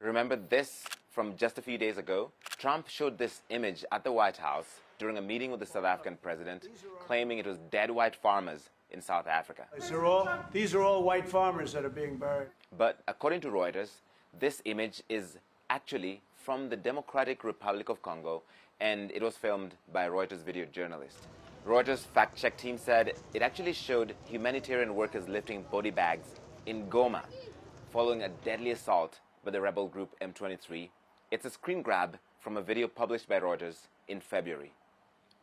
Remember this from just a few days ago? Trump showed this image at the White House during a meeting with the South African president, claiming it was dead white farmers in South Africa. These are all white farmers that are being buried. But according to Reuters, this image is actually from the Democratic Republic of Congo, and it was filmed by a Reuters video journalist. Reuters fact-check team said it actually showed humanitarian workers lifting body bags in Goma following a deadly assault by the rebel group M23. It's a screen grab from a video published by Reuters in February.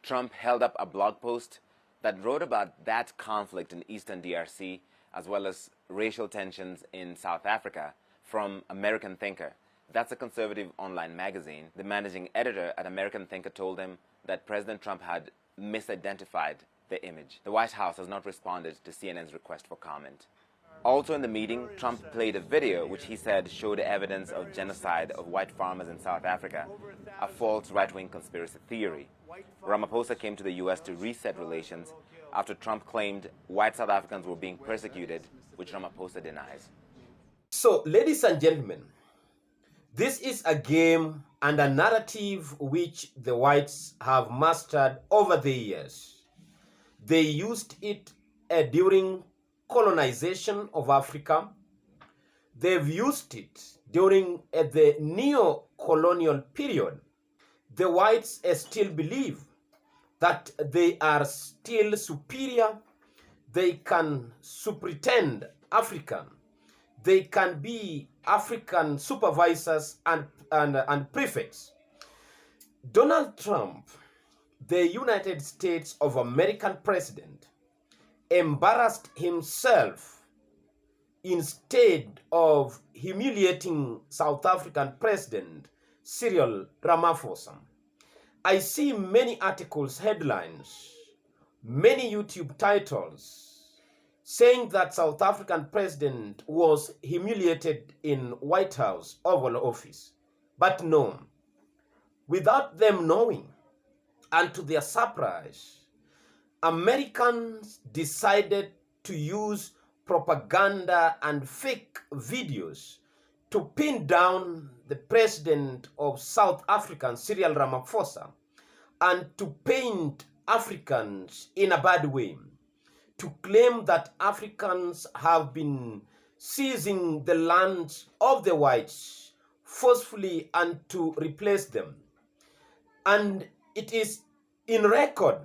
Trump held up a blog post that wrote about that conflict in eastern DRC, as well as racial tensions in South Africa, from American Thinker. That's a conservative online magazine. The managing editor at American Thinker told him that President Trump had misidentified the image. The White House has not responded to CNN's request for comment. Also in the meeting, Trump played a video which he said showed evidence of genocide of white farmers in South Africa, a false right-wing conspiracy theory. Ramaphosa came to the U.S. to reset relations after Trump claimed white South Africans were being persecuted, which Ramaphosa denies. So, ladies and gentlemen, this is a game and a narrative which the whites have mastered over the years. They used it during colonization of Africa. They've used it during the neo-colonial period. The whites still believe that they are still superior. They can pretend African. They can be African supervisors and prefects. Donald Trump, the United States of American president, embarrassed himself instead of humiliating South African President Cyril Ramaphosa. I see many articles, headlines, many YouTube titles saying that South African president was humiliated in White House Oval Office. But no, without them knowing, and to their surprise, Americans decided to use propaganda and fake videos to pin down the president of South Africa, Cyril Ramaphosa, and to paint Africans in a bad way, to claim that Africans have been seizing the lands of the whites forcefully and to replace them. And it is in record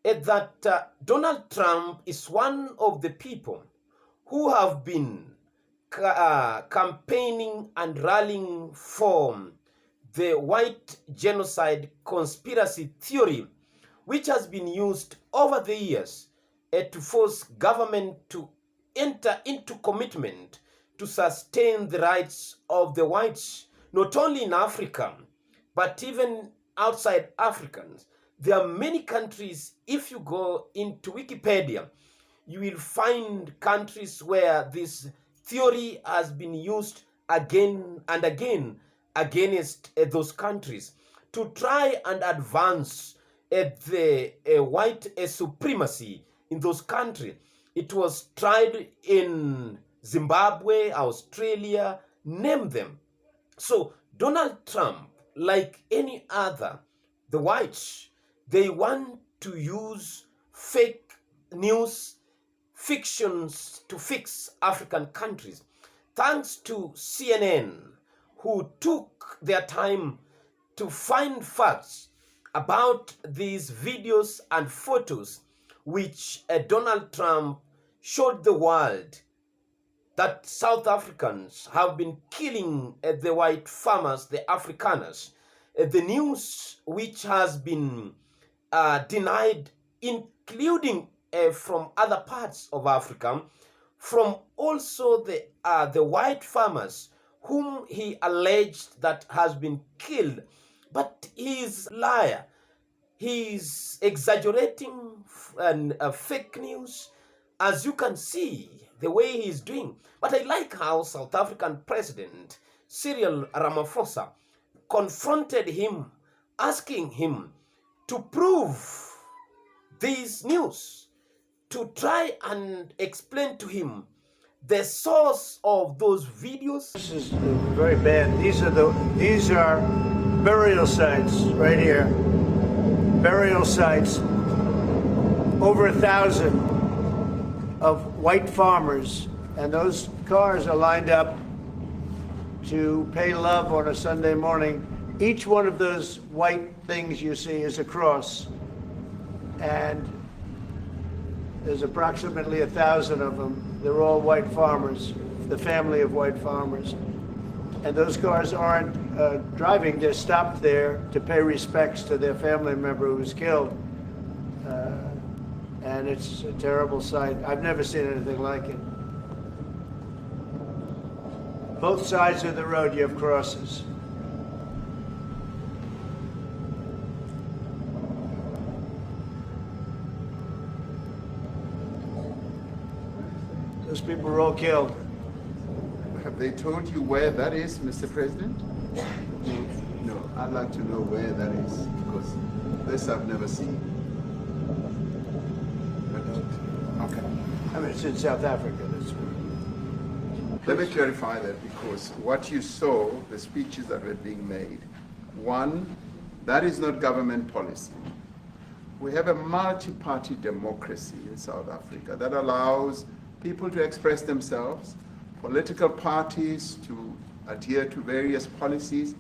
that Donald Trump is one of the people who have been campaigning and rallying for the white genocide conspiracy theory, which has been used over the years to force government to enter into commitment to sustain the rights of the whites, not only in Africa, but even outside Africans. There are many countries, if you go into Wikipedia, you will find countries where this theory has been used again and again against those countries to try and advance the white supremacy in those countries. It was tried in Zimbabwe, Australia, name them. So Donald Trump, like any other, the whites, they want to use fake news, fictions to fix African countries. Thanks to CNN, who took their time to find facts about these videos and photos which Donald Trump showed the world that South Africans have been killing the white farmers, the Afrikaners. The news which has been denied, including from other parts of Africa, from also the white farmers whom he alleged that has been killed. But he's a liar. He's exaggerating and fake news, as you can see the way he's doing. But I like how South African President Cyril Ramaphosa confronted him, asking him to prove this news, to try and explain to him the source of those videos. This is very bad. These are burial sites right here. Burial sites. Over 1,000 of white farmers, and those cars are lined up to pay love on a Sunday morning. Each one of those white things you see is a cross, and there's approximately 1,000 of them. They're all white farmers, the family of white farmers. And those cars aren't driving, they're stopped there to pay respects to their family member who was killed. And it's a terrible sight. I've never seen anything like it. Both sides of the road you have crosses. Those people were all killed. Have they told you where that is, Mr. President? No, I'd like to know where that is, because this I've never seen. Okay. I mean, it's in South Africa. Let me clarify that, because what you saw, the speeches that were being made, one, that is not government policy. We have a multi-party democracy in South Africa that allows people to express themselves, political parties to adhere to various policies,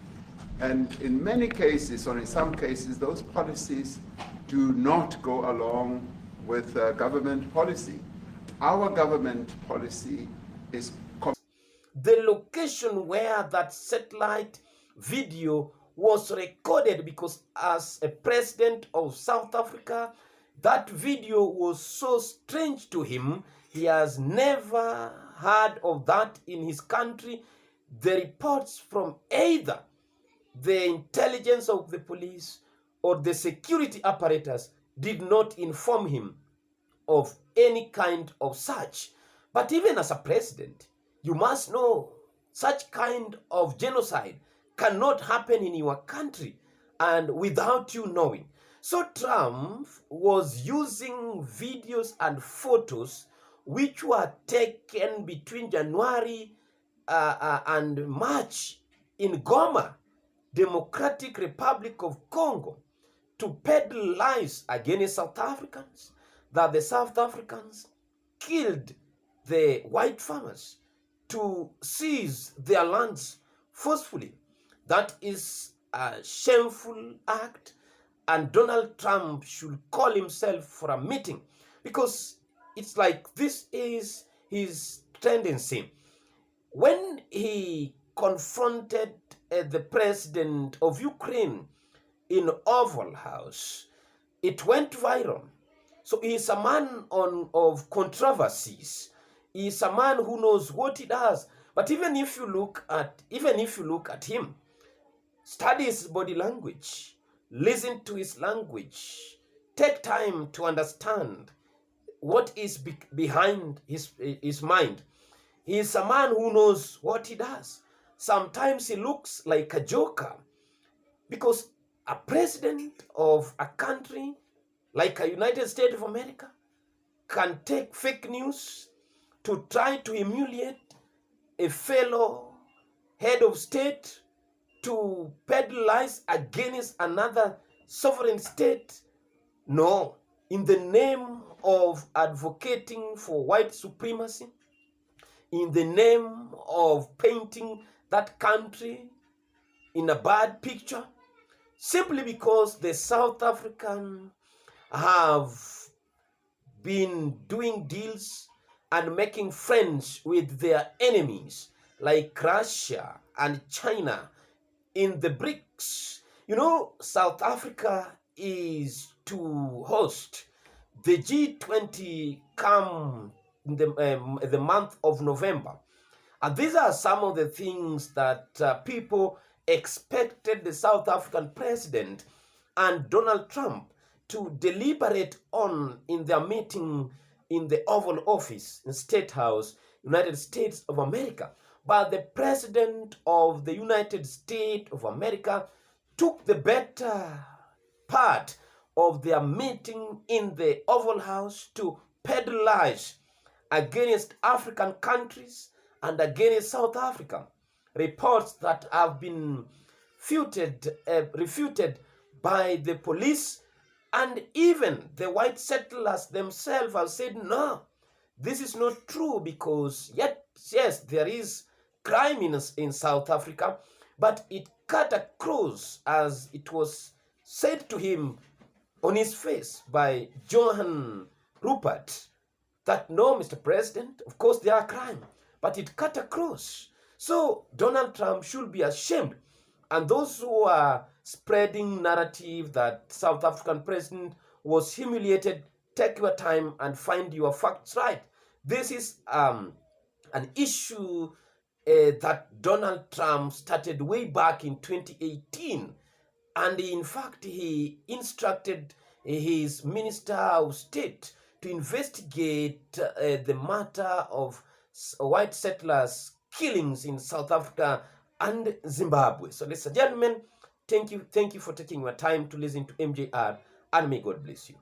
and in many cases, or in some cases, those policies do not go along with government policy. Our government policy is the location where that satellite video was recorded, because as a president of South Africa, that video was so strange to him. He has never heard of that in his country. The reports from either the intelligence of the police or the security apparatus did not inform him of any kind of such. But even as a president, you must know such kind of genocide cannot happen in your country and without you knowing. So Trump was using videos and photos which were taken between January and March in Goma, Democratic Republic of Congo, to peddle lies against South Africans, that the South Africans killed the white farmers to seize their lands forcefully. That is a shameful act, and Donald Trump should call himself for a meeting, because it's like this is his tendency. When he confronted the president of Ukraine in Oval House, it went viral. So he is a man of controversies. He is a man who knows what he does. But even if you look at him, study his body language, listen to his language, take time to understand what is behind his mind. He is a man who knows what he does. Sometimes he looks like a joker, because a president of a country like a United States of America can take fake news to try to humiliate a fellow head of state, to peddle lies against another sovereign state. No, in the name of advocating for white supremacy, in the name of painting that country in a bad picture, simply because the South African have been doing deals and making friends with their enemies like Russia and China in the BRICS. You know, South Africa is to host the G20 come in the month of November. And these are some of the things that people expected the South African president and Donald Trump to deliberate on in their meeting in the Oval Office in State House, United States of America. But the president of the United States of America took the better part of their meeting in the Oval House to peddle lies against African countries and against South Africa. Reports that have been refuted by the police, and even the white settlers themselves have said, no, this is not true, because yes, there is crime in South Africa, but it cut across, as it was said to him on his face by Johan Rupert, that no, Mr. President, of course there are crime, but it cut across. So Donald Trump should be ashamed. And those who are spreading narrative that South African president was humiliated, take your time and find your facts right. This is an issue that Donald Trump started way back in 2018. And in fact, he instructed his Minister of State to investigate the matter of white settlers' killings in South Africa and Zimbabwe. So, ladies and gentlemen, thank you for taking your time to listen to MJR, and may God bless you.